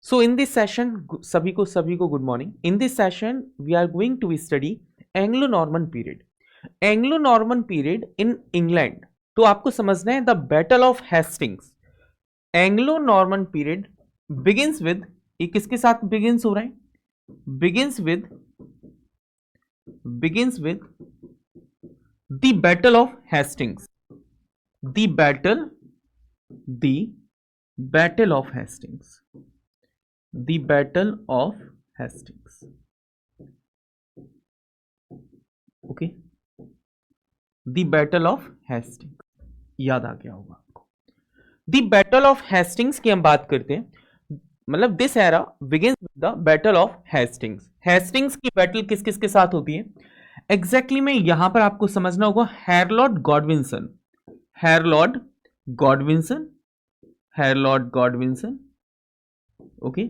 So in this session, सभी को good morning. In this session, we are going to study Anglo-Norman period. Anglo-Norman period in England. तो आपको समझना है the Battle of Hastings. Anglo-Norman period begins with, ये किसके साथ begins हो रहा है? Begins with the Battle of Hastings. The Battle of Hastings. The Battle of Hastings. Okay. The Battle of Hastings. याद आ गया होगा आपको. The Battle of Hastings की हम बात करते हैं. मतलब this era begins with the Battle of Hastings. Hastings की बैटल किस किस के साथ होती है? एग्जैक्टली में यहां पर आपको समझना होगा हैरलॉर्ड गॉडविंसन, okay,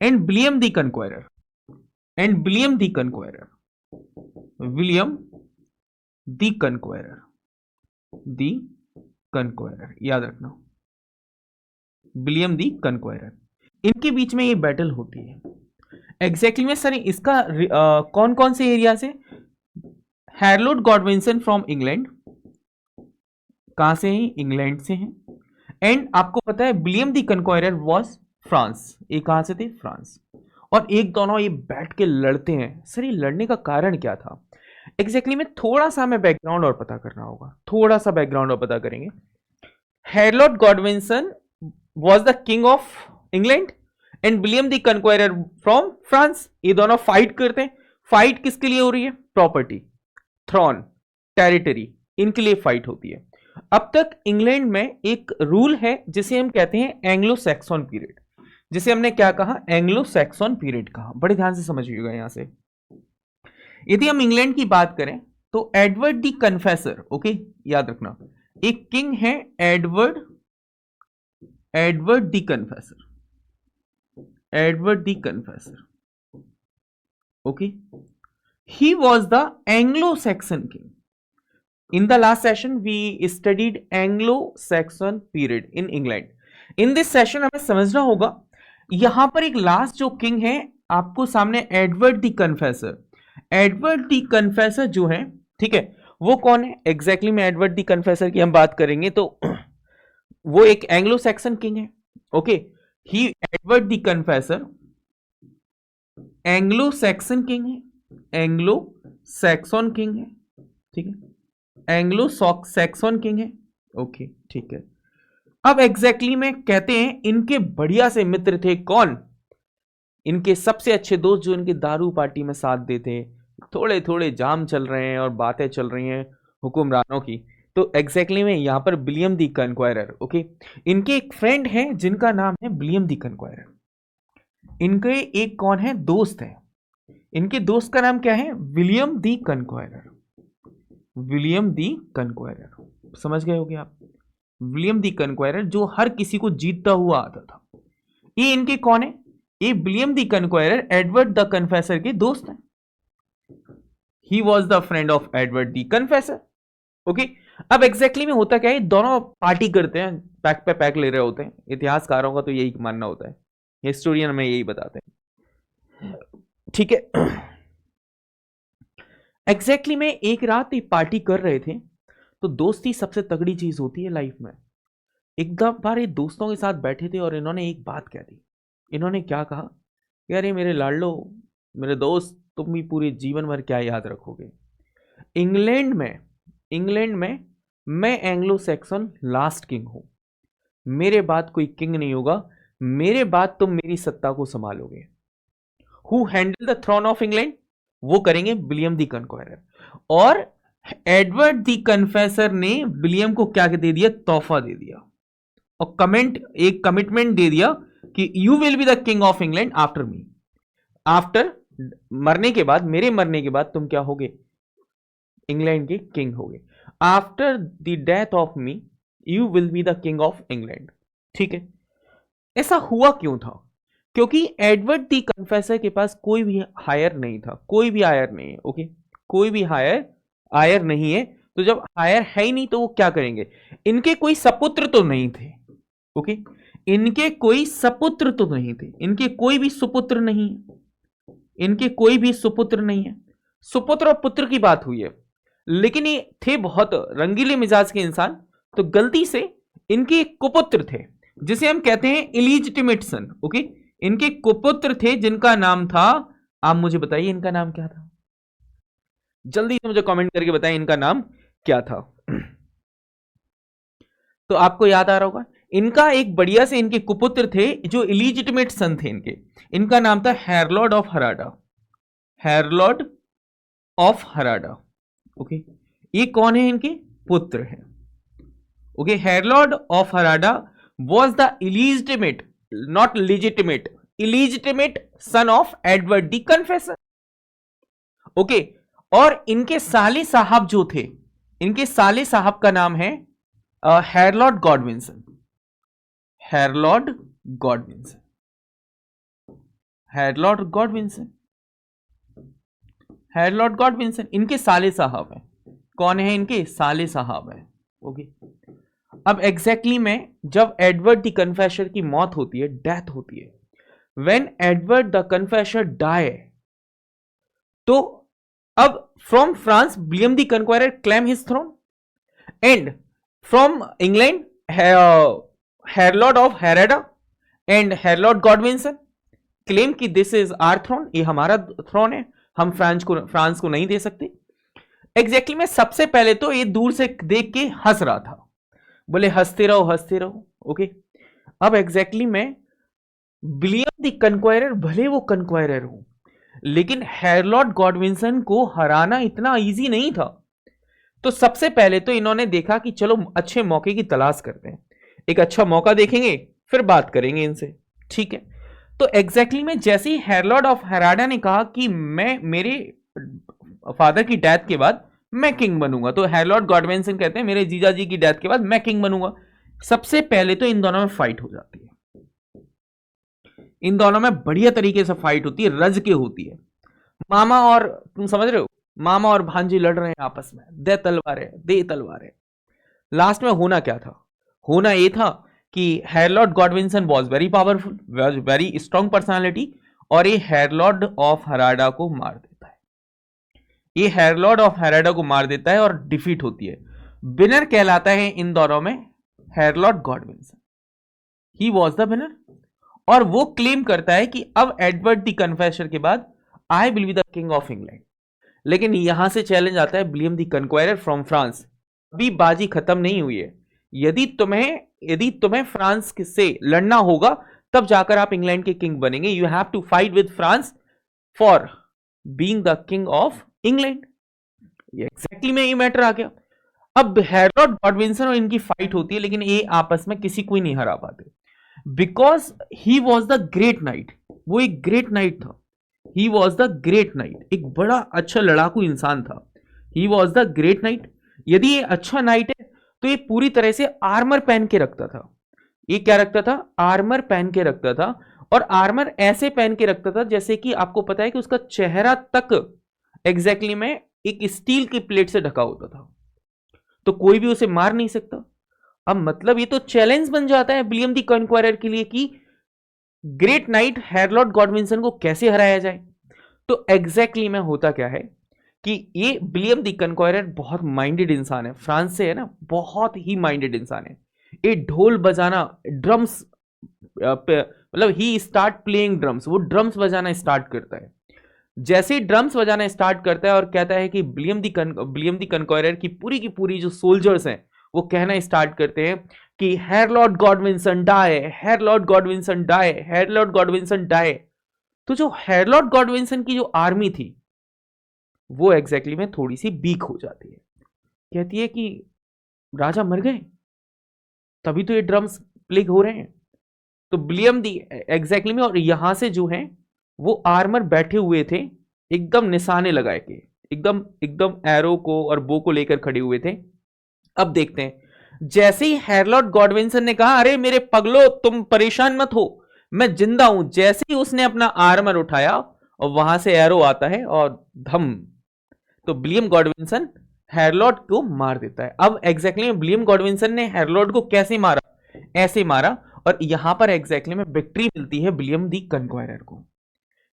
and William the Conqueror. William the Conqueror, याद रखना, विलियम दी कनक्वायरर, इनके बीच में ये बैटल होती है. एग्जैक्टली में सर इसका कौन कौन से एरिया से? हैरलॉर्ड गॉडविंसन फ्रॉम इंग्लैंड, कहां से हैं? इंग्लैंड से हैं. एंड आपको पता है विलियम दी कनक्वायरर वाज फ्रांस. ये कहां से थे? फ्रांस. और एक दोनों ये बैठ के लड़ते हैं. सर ये लड़ने का कारण क्या था? एग्जैक्टली में थोड़ा सा हमें बैकग्राउंड और पता करना होगा, थोड़ा सा बैकग्राउंड और पता करेंगे. Harold Godwinson was the king of England and William the Conqueror from France. ये दोनों फाइट करते हैं. फाइट किसके लिए हो रही है? प्रॉपर्टी, थ्रोन, टेरिटरी, इनके लिए फाइट होती है. अब तक इंग्लैंड में एक रूल है जिसे हम कहते हैं एंग्लो सैक्सन पीरियड, जिसे हमने क्या कहा? एंग्लो सैक्सन पीरियड कहा. बड़े ध्यान से समझिएगा. यहां से यदि हम इंग्लैंड की बात करें तो एडवर्ड दी कन्फेसर, ओके, याद रखना, एक किंग है Edward the Confessor, okay. He was the Anglo Saxon king. In the last session, we studied Anglo-Saxon period in England. In this session हमें समझना होगा यहां पर एक लास्ट जो किंग है आपको सामने, एडवर्ड द कन्फेसर जो है, ठीक है, वो कौन है? एग्जैक्टली में एडवर्ड द कन्फेसर की हम बात करेंगे तो वो एक एंग्लो सैक्सन किंग है, okay. He Edward the Confessor Anglo Saxon king है, ठीक है, एंग्लो सैक्सन किंग है, ओके, ठीक है. अब एग्जैक्टली में कहते हैं इनके बढ़िया से मित्र थे कौन? इनके सबसे अच्छे दोस्त जो इनकी दारू पार्टी में साथ देते. थोड़े थोड़े जाम चल रहे हैं और बातें चल रही हैं हुक्मरानों की. तो एग्जैक्टली में यहां पर विलियम दी कनक्वायरर, ओके, इनके एक फ्रेंड हैं जिनका नाम है विलियम दी कनक्वायरर. इनके एक कौन है? दोस्त है. इनके दोस्त का नाम क्या है? William the कनक्वायरर. समझ गए होगे आप? विलियम दी कनक्वायरर जो हर किसी को जीतता हुआ आता था. ये इनके कौन है? ये William the Conqueror Edward the Confessor के दोस्त हैं. He was the friend of Edward the Confessor, okay. अब एग्जैक्टली में होता क्या है? दोनों पार्टी करते हैं, पैक पे पैक ले रहे होते हैं. इतिहासकारों का तो यही मानना होता है, हिस्टोरियन हमें यही बताते हैं, ठीक है. एग्जैक्टली में एक रात एक पार्टी कर रहे थे. तो दोस्ती सबसे तगड़ी चीज होती है लाइफ में. एक बार ये दोस्तों के साथ बैठे थे और इन्होंने एक बात कह दी. इन्होंने क्या कहा? अरे मेरे लाडलो, मेरे दोस्त, तुम भी पूरे जीवन भर क्या याद रखोगे? इंग्लैंड में मैं एंग्लो सैक्सन लास्ट किंग हूं. मेरे बाद कोई किंग नहीं होगा. मेरे बाद तुम मेरी सत्ता को संभालोगे. Who handle the throne of England? वो करेंगे विलियम दी कनक्वायरर. और एडवर्ड दी कन्फेसर ने विलियम को क्या दे दिया? तोहफा दे दिया और एक कमिटमेंट दे दिया कि you will be the king of England after me. After मरने के बाद, मेरे मरने के बाद तुम क्या होगे? इंग्लैंड के किंग होगे. After the death of me you will be the king of England, ठीक है. ऐसा हुआ क्यों था? क्योंकि एडवर्ड दी कन्फेसर के पास कोई भी हायर नहीं था. कोई भी हायर नहीं है, ओके, कोई भी हायर नहीं है. तो जब हायर है ही नहीं तो वो क्या करेंगे? इनके कोई सपुत्र तो नहीं थे, ओके. इनके कोई सपुत्र तो नहीं थे, इनके कोई भी सुपुत्र नहीं है, इनके कोई भी सुपुत्र नहीं है। सुपुत्र और पुत्र की बात हुई है, लेकिन ये थे बहुत रंगीले मिजाज के इंसान, तो गलती से इनके कुपुत्र थे जिसे हम कहते हैं इलीजिटिमेट सन। ओके, इनके कुपुत्र थे जिनका नाम था, आप मुझे बताइए इनका नाम क्या था, जल्दी से मुझे कमेंट करके बताएं इनका नाम क्या था। तो आपको याद आ रहा होगा, इनका एक बढ़िया से इनके कुपुत्र थे जो इलीजिटिमेट सन थे इनके, इनका नाम था Harold of Hardrada, Harold of Hardrada. Okay, ये कौन है, इनके पुत्र हैं। Okay, Harold of Hardrada was the illegitimate, not legitimate, illegitimate son of Edward the Confessor. Okay, और इनके साले साहब जो थे, इनके साले साहब का नाम है हेरलॉर्ड गॉडविंसन, हेरलॉर्ड गॉडविंसन, हेरलॉर्ड गॉडविंसन, हेरलॉर्ड गॉडविंसन इनके साले साहब हैं। कौन है, इनके साले साहब हैं। ओके, अब एग्जैक्टली में जब एडवर्ड द कन्फेशर की मौत होती है, डेथ होती है, when Edward the Confessor die, तो अब from France William the Conqueror claim his throne, and from England Harold of Hardrada and Harold Godwinson claim कि दिस इज आवर थ्रोन, ये हमारा थ्रोन है, हम फ्रांस को नहीं दे सकते। एग्जैक्टली में सबसे पहले तो ये दूर से देख के हंस रहा था, बोले हंसते रहो हंसते रहो। ओके, अब एग्जैक्टली में विलियम द कन्क्वायरर, भले वो कन्क्वायरर हो, लेकिन हेरलॉर्ड गॉडविंसन को हराना इतना इजी नहीं था। तो सबसे पहले तो इन्होंने देखा कि चलो अच्छे मौके की तलाश करते हैं, एक अच्छा मौका देखेंगे फिर बात करेंगे इनसे, ठीक है। तो एग्जैक्टली में जैसे ही हेरलॉर्ड ऑफ हेराडा ने कहा कि मैं, मेरे फादर की डेथ के बाद मैं किंग बनूंगा, तो हेरलॉर्ड गॉडविंसन कहते हैं मेरे जीजा जी की डेथ के बाद मैं किंग बनूंगा। सबसे पहले तो इन दोनों में फाइट हो जाती है, इन दोनों में बढ़िया तरीके से फाइट होती है, रज के होती है। मामा और, तुम समझ रहे हो, मामा और भांजी लड़ रहे हैं आपस में, दे तलवारें दे तलवारें। लास्ट में होना क्या था, होना यह था कि Harold Godwinson was very powerful, was very strong personality, और ये हेरलॉर्ड ऑफ हराडा को मार देता है, ये हेरलॉर्ड ऑफ हेराडा को मार देता है और डिफीट होती है। विनर कहलाता है इन दोनों में हेरलॉर्ड गॉडविंसन, ही वॉज द विनर, और वो क्लेम करता है कि अब एडवर्ड द कन्फेशर के बाद I will be the king of England. लेकिन यहां से चैलेंज आता है William the Conqueror from France, अभी बाजी खत्म नहीं हुई है, यदि तुम्हें फ्रांस से लड़ना होगा तब जाकर आप इंग्लैंड के किंग बनेंगे, you have to fight with France for being the king of England. Exactly में ये मैटर आ गया। अब हेरलॉर्ड गॉडविंसन और इनकी फाइट होती है, लेकिन ये आपस में किसी को ही नहीं हरा पाते, because he was the great night, वो एक ग्रेट नाइट था, ही वॉज द ग्रेट नाइट, एक बड़ा अच्छा लड़ाकू इंसान था, ही वॉज द ग्रेट नाइट। यदि ये अच्छा नाइट है तो ये पूरी तरह से आर्मर पहन के रखता था, ये क्या रखता था, आर्मर पहन के रखता था, और आर्मर ऐसे पहन के रखता था जैसे कि आपको पता है कि उसका चेहरा तक एग्जैक्टली में एक स्टील की प्लेट से ढका होता था, तो कोई भी उसे मार नहीं सकता। अब मतलब ये तो चैलेंज बन जाता है विलियम द कन्क्वायरर के लिए कि ग्रेट नाइट हेरलॉर्ड गॉडविंसन को कैसे हराया जाए। तो एग्जैक्टली में होता क्या है कि ये विलियम द कन्क्वायरर बहुत माइंडेड इंसान है, फ्रांस से है ना, बहुत ही माइंडेड इंसान है। ये ढोल बजाना, ड्रम्स, मतलब ही स्टार्ट प्लेइंग ड्रम्स, वो ड्रम्स बजाना स्टार्ट करता है। जैसे ही ड्रम्स बजाना स्टार्ट करता है और कहता है कि विलियम द कन्क्वायरर की पूरी जो सोल्जर्स हैं वो कहना स्टार्ट करते हैं कि हेरलॉर्ड गॉडविंसन डाई, हेरलॉर्ड गॉडविंसन डाई, हेरलॉर्ड गॉडविंसन डाई। तो जो हेरलॉर्ड गॉडविंसन की जो आर्मी थी वो एग्जैक्टली में थोड़ी सी वीक हो जाती है, कहती है कि राजा मर गए तभी तो ये ड्रम्स प्ले हो रहे हैं। तो विलियम दी एग्जैक्टली में, और यहां से जो है वो आर्मर बैठे हुए थे एकदम निशाने लगाए के, एकदम एरो को और बो को लेकर खड़े हुए थे। अब देखते हैं, जैसे ही हेरलॉर्ड गॉडविंसन ने कहा अरे मेरे पगलो तुम परेशान मत हो, मैं जिंदा हूं, जैसे ही उसने अपना आर्मर उठाया और वहां से एरो आता है और धम, तो विलियम गॉडविंसन हेरलॉर्ड को मार देता है। अब एग्जैक्टली विलियम गॉडविंसन ने हेरलॉर्ड को कैसे मारा, ऐसे मारा, और यहां पर एग्जैक्टली में विक्ट्री मिलती है विलियम द कन्क्वायरर को।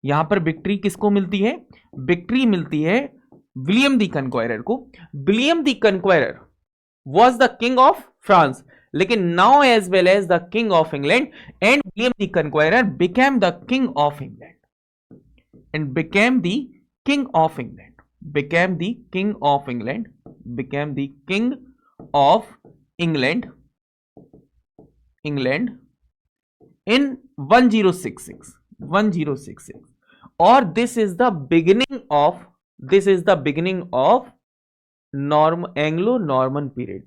यहां पर विक्ट्री किसको मिलती है? विक्ट्री मिलती है विलियम द कन्क्वायरर को। William the Conqueror was the king of France, लेकिन now as well as the king of England, and William the Conqueror became the king of England, and became the king of England, became the king of England, became the king of England in 1066, or this is the beginning of Anglo-Norman period.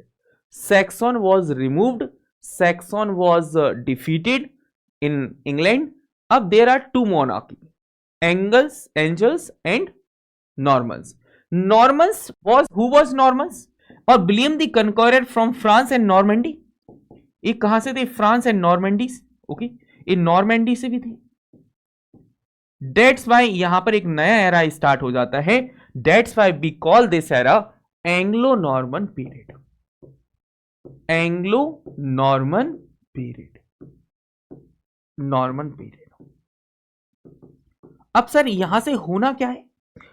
Saxon was removed, Saxon was defeated in England. अब there are two monarchy, Angles and Normans. Normans was, who was Normans? और William the Conqueror from France and Normandy. ये कहां से थे? France and Normandy. Okay, ये Normandy से भी थे। डेट्स वाई यहां पर एक नया एरा स्टार्ट हो जाता है। That's why we call this era Anglo Norman period, Anglo Norman period, Norman period. अब सर यहां से होना क्या है?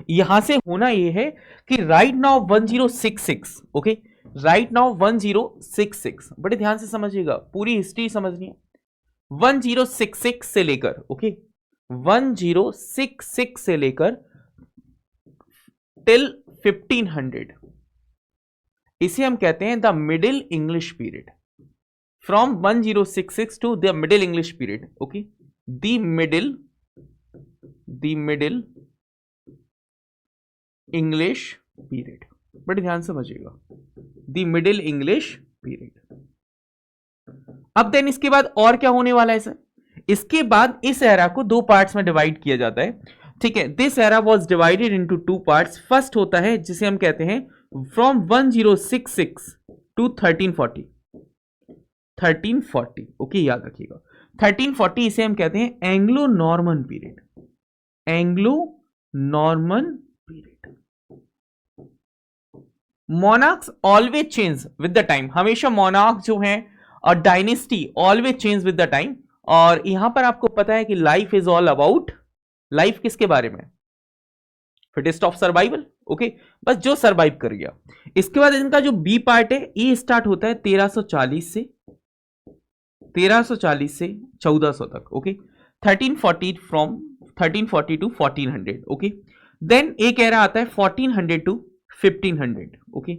यहां से होना यह है कि right now 1066, okay, right now 1066, बड़े ध्यान से समझिएगा, पूरी हिस्ट्री समझनी है। 1066 से लेकर, ओके, 1066 से लेकर टिल 1500, इसे हम कहते हैं the middle English period. From 1066 to the middle English period, okay, the middle English period, बड़े ध्यान से समझिएगा, द मिडिल इंग्लिश पीरियड। अब देन इसके बाद और क्या होने वाला है सर? इसके बाद इस एरा को दो पार्ट्स में डिवाइड किया जाता है, ठीक है। This era was divided into two parts. First होता है जिसे हम कहते हैं फ्रॉम 1066 टू 1340, ओके, याद रखिएगा 1340, इसे हम कहते हैं Anglo Norman period, Anglo Norman period. Monarchs always change with the time, हमेशा मोनार्क जो है और dynasty always change with the time. और यहां पर आपको पता है कि life is all about, life किसके बारे में? फिटेस्ट ऑफ सर्वाइवल, ओके, बस जो सर्वाइव कर गया। इसके बाद इनका जो बी पार्ट है ये स्टार्ट होता है 1340 से 1400 तक, okay, 1340 from 1340 to 1400, okay. Then एक एरा आता है 1400 टू 1500, ओके।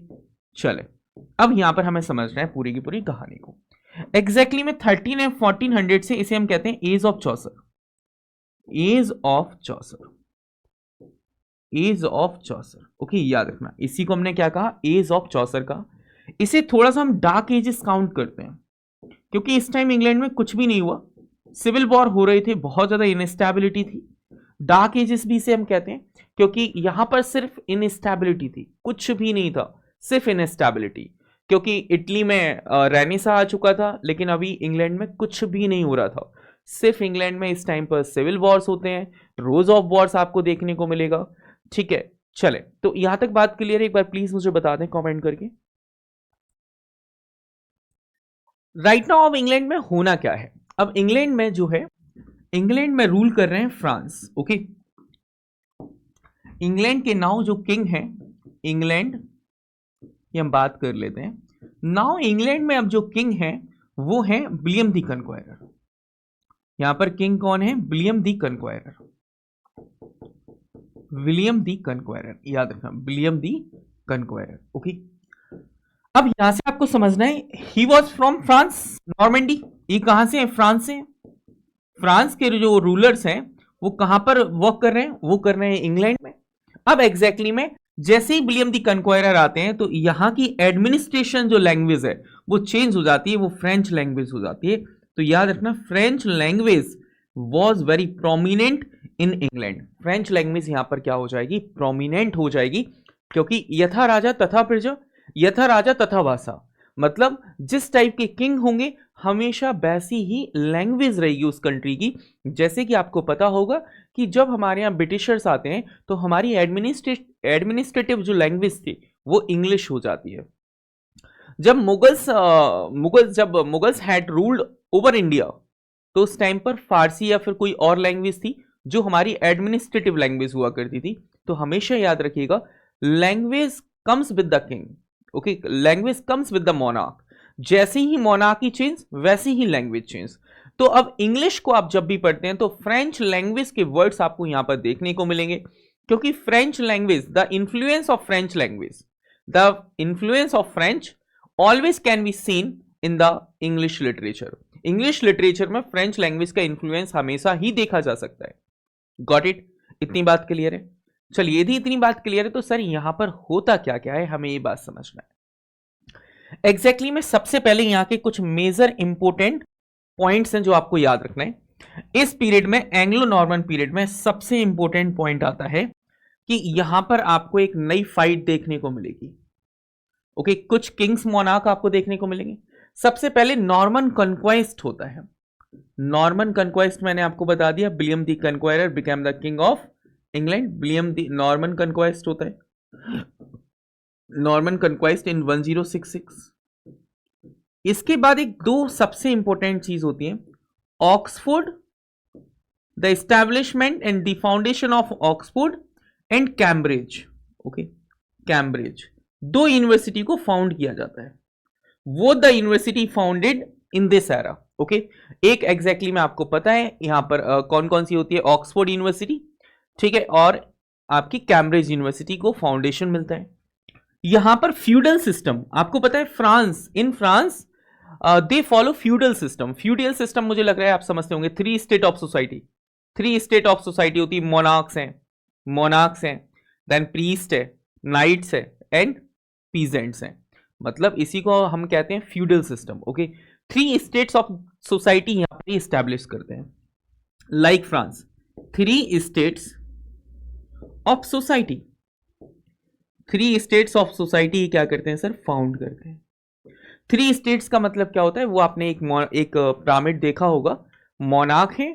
चले अब यहां पर हमें समझना है पूरी की पूरी कहानी को। एग्जैक्टली में 13 एंड 1400 से इसे हम कहते हैं age of Chaucer, age of Chaucer, age of Chaucer, okay, याद रखना। इसी को हमने क्या कहा? एज ऑफ चौसर का। इसे थोड़ा सा हम डार्क एजेस काउंट करते हैं, क्योंकि इस टाइम इंग्लैंड में कुछ भी नहीं हुआ, सिविल वॉर हो रहे थे, बहुत ज्यादा इनस्टेबिलिटी थी। डार्क एजेस भी इसे हम कहते हैं क्योंकि यहां पर सिर्फ इनस्टेबिलिटी थी, कुछ भी नहीं था, सिर्फ इनस्टेबिलिटी। क्योंकि इटली में रेनेसा आ चुका था, लेकिन अभी इंग्लैंड में कुछ भी नहीं हो रहा था। सिर्फ इंग्लैंड में इस टाइम पर सिविल वॉर्स होते हैं, रोज ऑफ वॉर्स आपको देखने को मिलेगा, ठीक है। चले, तो यहां तक बात क्लियर है? एक बार प्लीज मुझे बता दें कमेंट करके। राइट नाउ अब इंग्लैंड में होना क्या है? अब इंग्लैंड में जो है, इंग्लैंड में रूल कर रहे हैं फ्रांस, ओके। इंग्लैंड के नाउ जो किंग है, इंग्लैंड की हम बात कर लेते हैं। नाउ इंग्लैंड में अब जो किंग है वो है विलियम द कन्क्वायरर। यहां पर किंग कौन है? विलियम द कन्क्वायरर, विलियम द कन्क्वायरर, याद रखना, विलियम द कन्क्वायरर, ओके। अब यहां से आपको समझना है, ही वॉज फ्रॉम फ्रांस, नॉर्मैंडी। ये कहां से है? फ्रांस से। फ्रांस के जो रूलर्स हैं वो कहां पर वर्क कर रहे हैं? वो कर रहे हैं इंग्लैंड में। अब एग्जैक्टली में जैसे ही विलियम द कन्क्वायरर आते हैं तो यहां की एडमिनिस्ट्रेशन जो लैंग्वेज है वो चेंज हो जाती है, वो फ्रेंच लैंग्वेज हो जाती है। तो याद रखना, French language was very prominent in England. French language यहां पर क्या हो जाएगी? प्रोमिनेंट हो जाएगी, क्योंकि यथा राजा तथा प्रजा, यथा राजा तथा भाषा, मतलब जिस टाइप के किंग होंगे हमेशा वैसी ही लैंग्वेज रहेगी उस कंट्री की। जैसे कि आपको पता होगा कि जब हमारे यहाँ ब्रिटिशर्स आते हैं तो हमारी एडमिनिस्ट्रेटिव जो लैंग्वेज थी वो इंग्लिश हो जाती है। जब Mughals had ruled over India, तो उस टाइम पर फारसी या फिर कोई और लैंग्वेज थी जो हमारी एडमिनिस्ट्रेटिव लैंग्वेज हुआ करती थी। तो हमेशा याद रखिएगा, language comes with the king, okay, language comes with the monarch. जैसे ही मोनार्की चेंज वैसे ही लैंग्वेज चेंज। तो अब इंग्लिश को आप जब भी पढ़ते हैं तो फ्रेंच लैंग्वेज के वर्ड्स आपको यहां पर देखने को मिलेंगे, क्योंकि French language, the influence of French language, the influence of French always can be seen in the English literature. English literature में फ्रेंच लैंग्वेज का इन्फ्लुएंस हमेशा ही देखा जा सकता है। Got it? इतनी बात क्लियर है? चलिए, यदि इतनी बात क्लियर है तो सर यहां पर होता क्या क्या है, हमें ये बात समझना है। एग्जैक्टली में सबसे पहले यहां के कुछ मेजर इंपोर्टेंट पॉइंट्स हैं जो आपको याद रखना है। इस पीरियड में, एंग्लो नॉर्मन पीरियड में, सबसे इंपॉर्टेंट पॉइंट आता है कि यहां पर आपको एक नई फाइट देखने को मिलेगी। ओके, कुछ किंग्स मोनार्क आपको देखने को मिलेंगे। सबसे पहले नॉर्मन कॉन्क्वेस्ट होता है। नॉर्मन कॉन्क्वेस्ट मैंने आपको बता दिया, William the Conqueror became the king of England. William the Norman conquest होता है, नॉर्मन कॉन्क्वेस्ट इन 1066। इसके बाद एक दो सबसे इंपॉर्टेंट चीज होती है, Oxford, the establishment and the foundation of Oxford and Cambridge. Okay, Cambridge, दो यूनिवर्सिटी को फाउंड किया जाता है। वो the university founded in this era. Okay, एक एग्जैक्टली में आपको पता है यहां पर कौन कौन सी होती है, ऑक्सफोर्ड यूनिवर्सिटी, ठीक है, और आपकी कैम्ब्रिज यूनिवर्सिटी को फाउंडेशन मिलता है। यहां पर फ्यूडल सिस्टम आपको पता है, France, in France they follow feudal system. Feudal system मुझे लग रहा है आप समझते होंगे, three state of society. Three state of society होती है, मोनार्क्स हैं, देन प्रीस्ट है, नाइट्स है एंड पीजेंट्स हैं। मतलब इसी को हम कहते हैं feudal system. Okay, three states of society यहां पर एस्टैब्लिश करते हैं, like France, three states of society. Three states of society क्या करते हैं सर, फाउंड करते हैं। थ्री स्टेट्स का मतलब क्या होता है, वो आपने एक पिरामिड देखा होगा, मोनार्क है,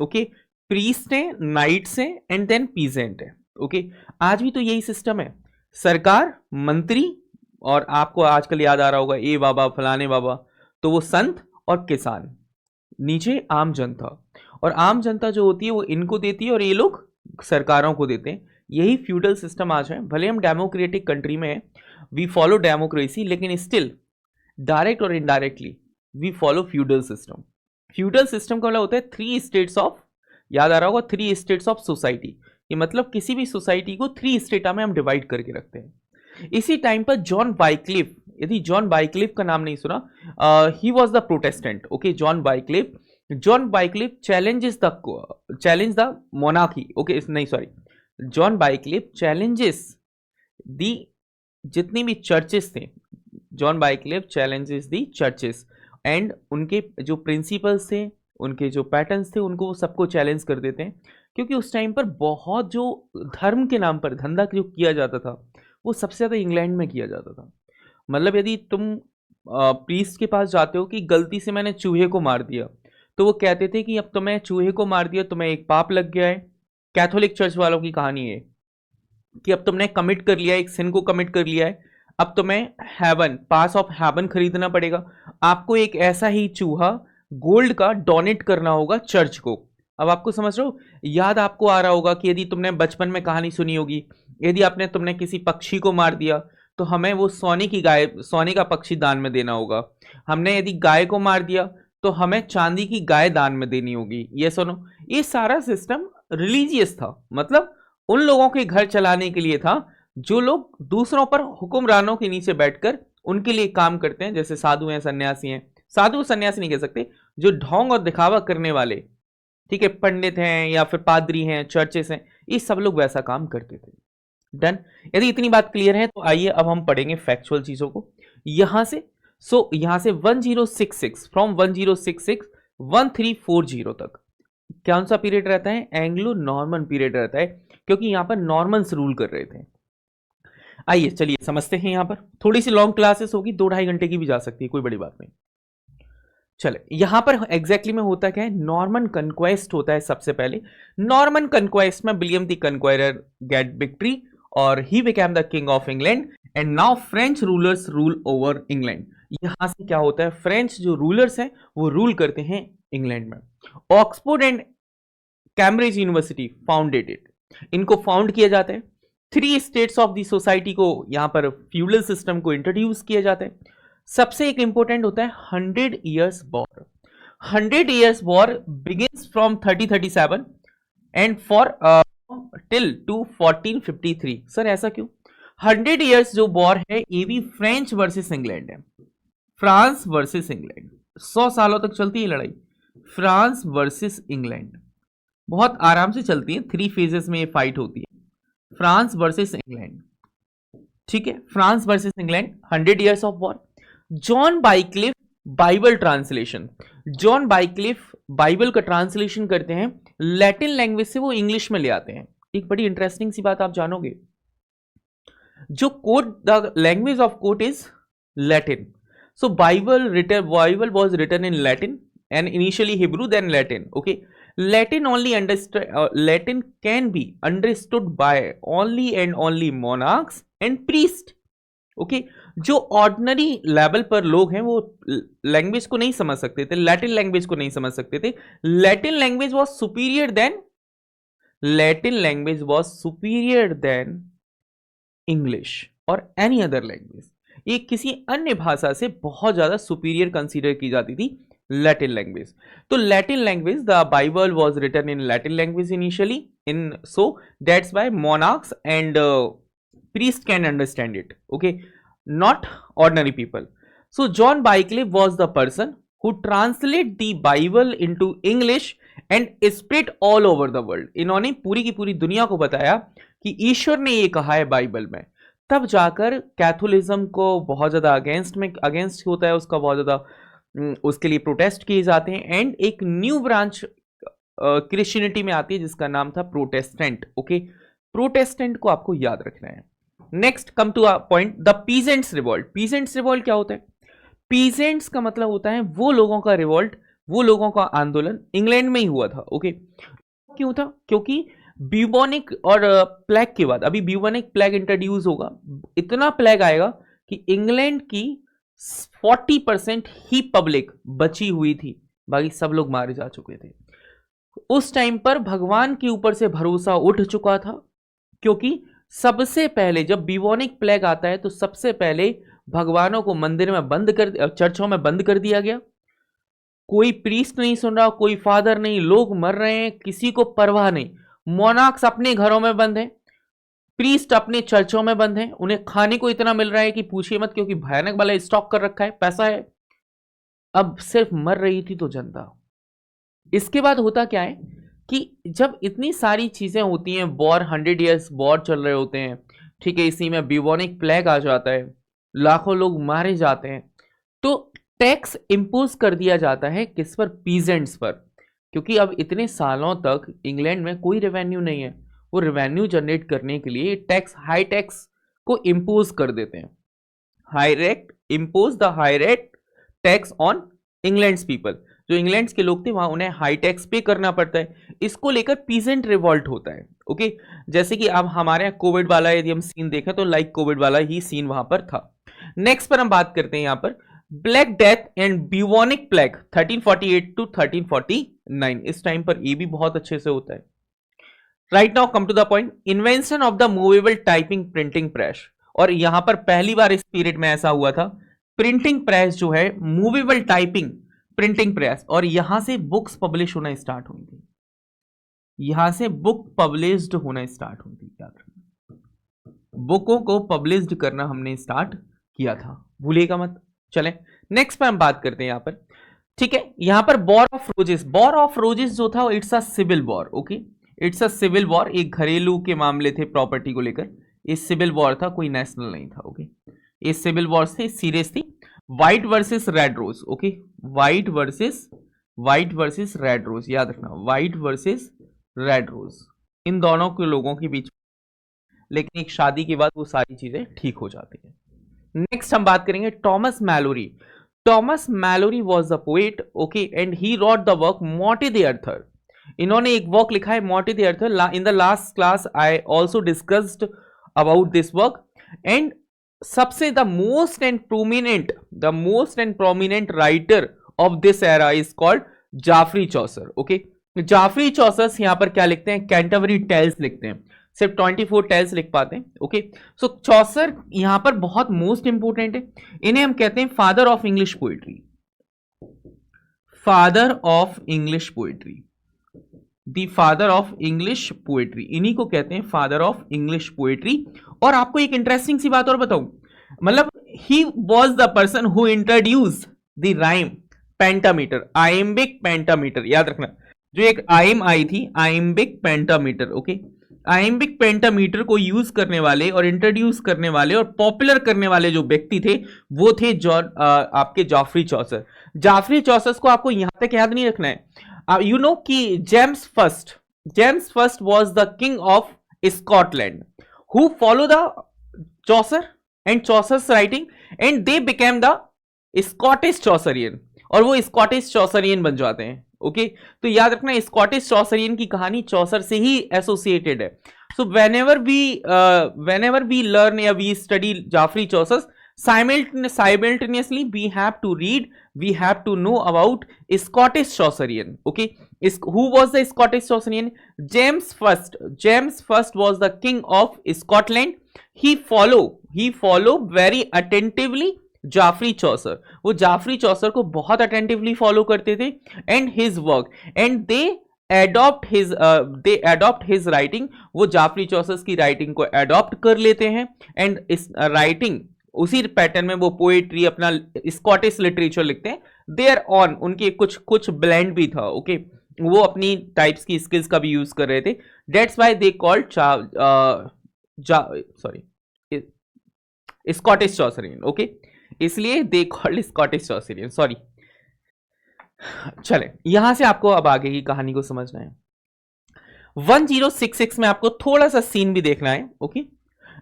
ओके, प्रीस्ट है, नाइट्स है एंड देन पीजेंट है। ओके, आज भी तो यही सिस्टम है, सरकार, मंत्री, और आपको आजकल याद आ रहा होगा ए बाबा, फलाने बाबा, तो वो संत, और किसान, नीचे आम जनता। और आम जनता जो होती है वो इनको देती है और ये लोग सरकारों को देते हैं। यही फ्यूडल सिस्टम आज है। भले हम डेमोक्रेटिक कंट्री में हैं, वी फॉलो डेमोक्रेसी, लेकिन स्टिल डायरेक्ट और indirectly we follow feudal system. Feudal system का मतलब होता है थ्री स्टेट्स ऑफ, याद आ रहा होगा, थ्री स्टेट्स ऑफ सोसाइटी। ये मतलब किसी भी सोसाइटी को थ्री स्टेटा में हम डिवाइड करके रखते हैं। इसी टाइम पर जॉन वाइक्लिफ, यदि जॉन वाइक्लिफ का नाम नहीं सुना, ही was the Protestant. Okay, John Wycliffe challenge the monarchy. Okay, नहीं सॉरी, जॉन वाइक्लिफ चैलेंजेस दी, जितनी भी चर्चेस थे, John Wycliffe challenges the churches, and उनके जो प्रिंसिपल्स थे, उनके जो पैटर्न्स थे, उनको वो सबको चैलेंज कर देते हैं। क्योंकि उस टाइम पर बहुत जो धर्म के नाम पर धंधा जो किया जाता था वो सबसे ज़्यादा इंग्लैंड में किया जाता था। मतलब यदि तुम प्रीस्ट के पास जाते हो कि गलती से मैंने चूहे को मार दिया, तो वो कहते थे कि अब तुम्हें चूहे को मार दिया, तुम्हें एक पाप लग गया है। कैथोलिक चर्च वालों की कहानी है कि अब तुमने कमिट कर लिया है, एक सिन को कमिट कर लिया है, अब तुम्हें हेवन, पास ऑफ हेवन खरीदना पड़ेगा। आपको एक ऐसा ही चूहा गोल्ड का डोनेट करना होगा चर्च को। अब आपको समझ रहे हो, याद आपको आ रहा होगा कि यदि तुमने बचपन में कहानी सुनी होगी, यदि तुमने किसी पक्षी को मार दिया तो हमें वो सोने की गाय, सोने का पक्षी दान में देना होगा। हमने यदि गाय को मार दिया तो हमें चांदी की गाय दान में देनी होगी। ये सुनो, ये सारा सिस्टम रिलीजियस था, मतलब उन लोगों के घर चलाने के लिए था जो लोग दूसरों पर हुक्मरानों के नीचे बैठकर उनके लिए काम करते हैं, जैसे साधु हैं, सन्यासी हैं। साधु सन्यासी नहीं कह सकते, जो ढोंग और दिखावा करने वाले, ठीक है, पंडित हैं या फिर पादरी हैं, चर्चेस हैं, ये सब लोग वैसा काम करते थे। डन? यदि इतनी बात क्लियर है तो आइए अब हम पढ़ेंगे फैक्चुअल चीजों को यहां से। यहां से 1066, फ्रॉम 1066 1340 तक कौन सा पीरियड रहता है, एंग्लो नॉर्मन पीरियड रहता है, क्योंकि यहां पर नॉर्मन्स रूल कर रहे थे। आइए चलिए समझते हैं। यहां पर थोड़ी सी लॉन्ग क्लासेस होगी, 2-2.5 घंटे की भी जा सकती है, कोई बड़ी बात नहीं। चले, यहां पर एग्जैक्टली में होता क्या है, नॉर्मन कन्क्वेस्ट होता है। सबसे पहले नॉर्मन कन्क्वेस्ट में विलियम द कन्क्वायरर गेट विक्ट्री और he became the king of England and now French rulers rule over England. यहां से क्या होता है, फ्रेंच जो रूलर्स हैं वो रूल करते हैं इंग्लैंड में। Oxford and Cambridge university founded it, इनको फाउंड किया जाता है। 3 स्टेट्स ऑफ द सोसाइटी को यहां पर फ्यूडल सिस्टम को इंट्रोड्यूस किया जाता है। सबसे एक इंपॉर्टेंट होता है 100 years war. 100 years war begins from 3037 and for till two 1453। Sir ऐसा क्यों? 100 ईयर्स जो वॉर है ये भी फ्रेंच वर्सेस इंग्लैंड है, फ्रांस वर्सेस इंग्लैंड, 100 सालों तक चलती है लड़ाई, फ्रांस वर्सेस इंग्लैंड। बहुत आराम से चलती है, 3 फेजेस में ये फाइट होती है, फ्रांस वर्सेस इंग्लैंड। ठीक है, France versus England, 100 years of war. John Wycliffe Bible translation, John Wycliffe Bible का ट्रांसलेशन करते हैं लैटिन लैंग्वेज से, वो इंग्लिश में ले आते हैं। एक बड़ी इंटरेस्टिंग सी बात आप जानोगे, जो code, the language of code is Latin. So Bible was written in Latin and initially Hebrew then Latin. Okay, Latin can be understood by only and only monarchs and priests. Okay, जो ordinary level पर लोग हैं वो language को नहीं समझ सकते थे, लैटिन लैंग्वेज को नहीं समझ सकते थे। Latin language was superior than English और एनी अदर लैंग्वेज। ये किसी अन्य भाषा से बहुत ज्यादा सुपीरियर कंसीडर की जाती थी लैटिन लैंग्वेज। तो Latin language, the Bible was written in Latin language initially, in so that's why monarchs and priests can understand it, okay, not ordinary people. So John Wycliffe was the person who translate the Bible into English and spread all over the world. इन्होंने पूरी की पूरी दुनिया को बताया कि ईश्वर ने ये कहा है बाइबल में। तब जाकर कैथोलिज्म को बहुत ज़्यादा अगेंस्ट होता है, उसका बहुत ज़्यादा उसके लिए प्रोटेस्ट किए जाते हैं, एंड एक न्यू ब्रांच क्रिश्चियनिटी में आती है जिसका नाम था प्रोटेस्टेंट। ओके, प्रोटेस्टेंट को आपको याद रखना है। Next come to a point, the peasants revolt. Peasants revolt क्या होता है? पीजेंट्स का मतलब होता है वो लोगों का रिवॉल्ट, वो लोगों का आंदोलन इंग्लैंड में ही हुआ था। ओके, क्यों था? क्योंकि ब्यूबोनिक और प्लेग के बाद अभी ब्यूबोनिक प्लेग इंट्रोड्यूस होगा, इतना प्लेग आएगा कि इंग्लैंड की 40% ही पब्लिक बची हुई थी, बाकी सब लोग मारे जा चुके थे। उस टाइम पर भगवान के ऊपर से भरोसा उठ चुका था, क्योंकि सबसे पहले जब ब्यूबोनिक प्लेग आता है तो सबसे पहले भगवानों को मंदिर में बंद कर, चर्चों में बंद कर दिया गया। कोई प्रीस्ट नहीं सुन रहा, कोई फादर नहीं, लोग मर रहे हैं, किसी को परवाह नहीं। मोनार्क्स अपने घरों में बंद हैं, प्रीस्ट अपने चर्चों में बंद हैं, उन्हें खाने को इतना मिल रहा है कि पूछिए मत, क्योंकि भयानक वाला स्टॉक कर रखा है, पैसा है। अब सिर्फ मर रही थी तो जनता। इसके बाद होता क्या है कि जब इतनी सारी चीजें होती हैं, वॉर 100 ईयर्स वॉर चल रहे होते हैं, ठीक है, इसी में ब्यूबोनिक प्लेग आ जाता है, लाखों लोग मारे जाते हैं, तो टैक्स इंपोज कर दिया जाता है किस पर? पीजेंट्स पर। क्योंकि अब इतने सालों तक इंग्लैंड में कोई रेवेन्यू नहीं है, वो रेवेन्यू जनरेट करने के लिए टैक्स, हाई टैक्स को इंपोज कर देते हैं। Impose the high rate tax on England's people. जो इंग्लैंड के लोग थे वहां उन्हें हाई टैक्स पे करना पड़ता है। इसको लेकर पीजेंट रिवॉल्ट होता है। ओके, जैसे कि अब हमारे यहाँ कोविड वाला यदि हम सीन देखें तो लाइक कोविड वाला ही सीन वहां पर था। नेक्स्ट पर हम बात करते हैं यहाँ पर black death and bubonic plague 1348 to 1349। इस टाइम पर ये भी बहुत अच्छे से होता है। Right now come to the point, invention of the movable typing printing press. और यहां पर पहली बार इस पीरियड में ऐसा हुआ था, प्रिंटिंग प्रेस जो है, मूवेबल टाइपिंग प्रिंटिंग प्रेस, और यहां से बुक्स पब्लिश होना स्टार्ट हुई थी, यहां से बुक पब्लिश्ड होना स्टार्ट हुई थी। याद रखना, बुकों को पब्लिश्ड करना हमने स्टार्ट किया था, भूलिएगा मत। चलें नेक्स्ट पर हम बात करते हैं यहां पर, ठीक है। यहां पर war of roses, war of roses जो था it's a civil war. Okay, it's a civil war, एक घरेलू के मामले थे प्रॉपर्टी को लेकर, ये सिविल वॉर था, कोई नेशनल नहीं था। ओके, ये सिविल वॉर थे, सीरियस थी। White versus red rose. Okay, white versus red rose, याद रखना, व्हाइट वर्सेस रेड रोज, इन दोनों के लोगों के बीच, लेकिन एक शादी के बाद वो सारी चीजें ठीक हो जाती है। नेक्स्ट हम बात करेंगे Thomas Malory. Thomas Malory was the poet, okay, and he wrote the work Morte d'Arthur. इन्होंने एक वर्क लिखा है Morte d'Arthur. In the last class I also discussed about this work, and सबसे the most and prominent writer of this era is called Geoffrey Chaucer. Okay, Geoffrey Chaucer यहां पर क्या लिखते हैं, कैंटरबरी टेल्स लिखते हैं, सिर्फ 24 tales लिख पाते हैं। ओके, सो चौसर यहां पर बहुत मोस्ट इंपोर्टेंट है। इन्हें हम कहते हैं father of English poetry, father of English poetry, the father of English poetry, इन्हीं को कहते हैं फादर ऑफ इंग्लिश पोएट्री। और आपको एक इंटरेस्टिंग सी बात और बताऊं, मतलब ही was the person who introduce the rhyme pentameter, iambic pentameter, याद रखना जो एक आइम आई थी, iambic pentameter. Okay, iambic pentameter को यूज करने वाले और इंट्रोड्यूस करने वाले और पॉपुलर करने वाले जो व्यक्ति थे वो थे आपके जाफरी चौसर। जाफरी चौसर को आपको यहां तक याद नहीं रखना है, you know कि James first was the king of Scotland who followed the Chaucer and Chaucer's writing and they became the Scottish Chaucerian, और वो Scottish Chaucerian बन जाते हैं। ओके, तो याद रखना Scottish Chaucerian की कहानी चौसर से ही एसोसिएटेड है। सो whenever we learn या we study Geoffrey Chaucer, simultaneously we have to know about Scottish Chaucerian. Okay, who was the Scottish Chaucerian? James first was the king of Scotland. He follow very attentively Jafri चौसर, वो जाफरी चौसर को बहुत attentively follow करते थे and his work and they adopt his writing, वो जाफरी चौसर की writing को adopt कर लेते हैं एंड इस राइटिंग उसी पैटर्न में वो पोएट्री अपना स्कॉटिश लिटरेचर लिखते हैं। देयर ऑन उनके कुछ ब्लेंड भी था। ओके, वो अपनी टाइप्स की स्किल्स का भी यूज कर रहे थे। That's why they called Scottish Chaucerian. Okay, इसलिए they called Scottish Chaucerian. Sorry, चले यहां से आपको अब आगे की कहानी को समझना है। 1066 में आपको थोड़ा सा सीन भी देखना है। ओके,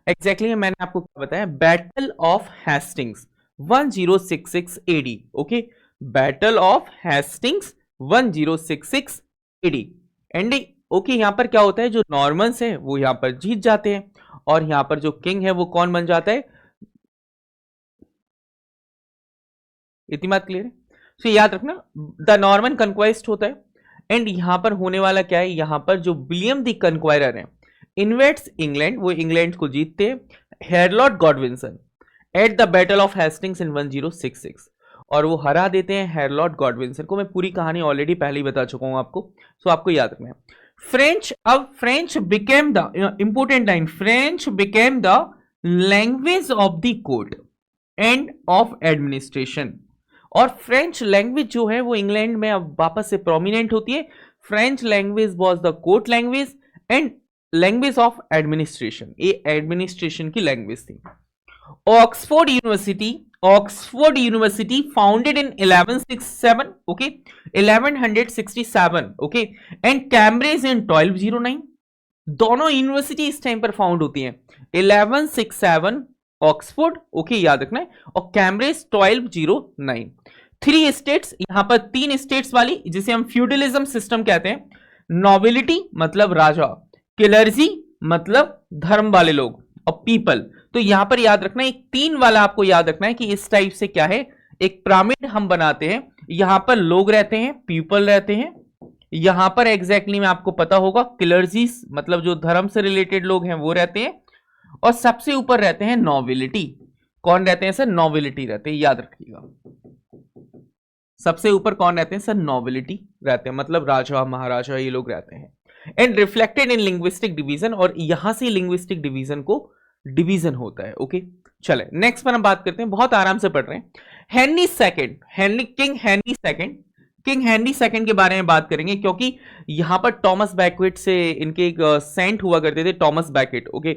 एग्जैक्टली मैंने आपको क्या बताया, battle of Hastings 1066 AD. Okay, battle of Hastings 1066 AD and okay, यहां पर क्या होता है, जो नॉर्मन्स है वो यहां पर जीत जाते हैं और यहां पर जो किंग है वो कौन बन जाता है, इतनी बात क्लियर है। तो याद रखना द नॉर्मन कंक्वेस्ट होता है एंड यहां पर होने वाला क्या है, यहां पर जो विलियम द कंक्वायरर है इन्वेट्स इंग्लैंड, वो इंग्लैंड को जीतते हैं Harold Godwinson at the battle of Hastings in 1066 और वो हरा देते हैं हेरलॉर्ड गॉडविंसन को। मैं पूरी कहानी ऑलरेडी पहले ही बता चुका हूं आपको, सो आपको याद रखना है। French became the important line, French became the language of the court end of administration. और फ्रेंच लैंग्वेज जो है वो इंग्लैंड में अब वापस से प्रोमिनेंट होती है। French language was the court language and language of administration, ये एडमिनिस्ट्रेशन की लैंग्वेज थी। Oxford University founded in 1167, okay 1167, okay and Cambridge in 1209। दोनों यूनिवर्सिटी इस टाइम पर फाउंड होती हैं, 1167 ऑक्सफोर्ड, ओके याद रखना है, और कैम्ब्रिज 1209। 3 स्टेट्स, यहां पर 3 स्टेट्स वाली जिसे हम फ्यूडलिज्म सिस्टम कहते हैं। नोबिलिटी मतलब राजा, क्लर्जी मतलब धर्म वाले लोग, और पीपल। तो यहां पर याद रखना एक 3 वाला आपको याद रखना है कि इस टाइप से क्या है, एक पिरामिड हम बनाते हैं, यहां पर लोग रहते हैं, पीपल रहते हैं, यहां पर एग्जैक्टली में आपको पता होगा क्लर्जी मतलब जो धर्म से रिलेटेड लोग हैं वो रहते हैं, और सबसे ऊपर रहते हैं नोबिलिटी। कौन रहते हैं सर, नोबिलिटी रहते हैं, याद रखिएगा सबसे ऊपर कौन रहते हैं सर, नोबिलिटी रहते हैं, मतलब राजा महाराजा ये लोग रहते हैं। And reflected in linguistic division, और यहां से लिंग्विस्टिक डिवीजन को डिवीजन होता है। ओके, चले नेक्स्ट पर हम बात करते हैं, बहुत आराम से पढ़ रहे हैं। किंग हेनरी सेकंड के बारे में बात करेंगे, क्योंकि यहां पर टॉमस बैकेट से इनके एक सेंट हुआ करते थे, टॉमस बैकेट। ओके,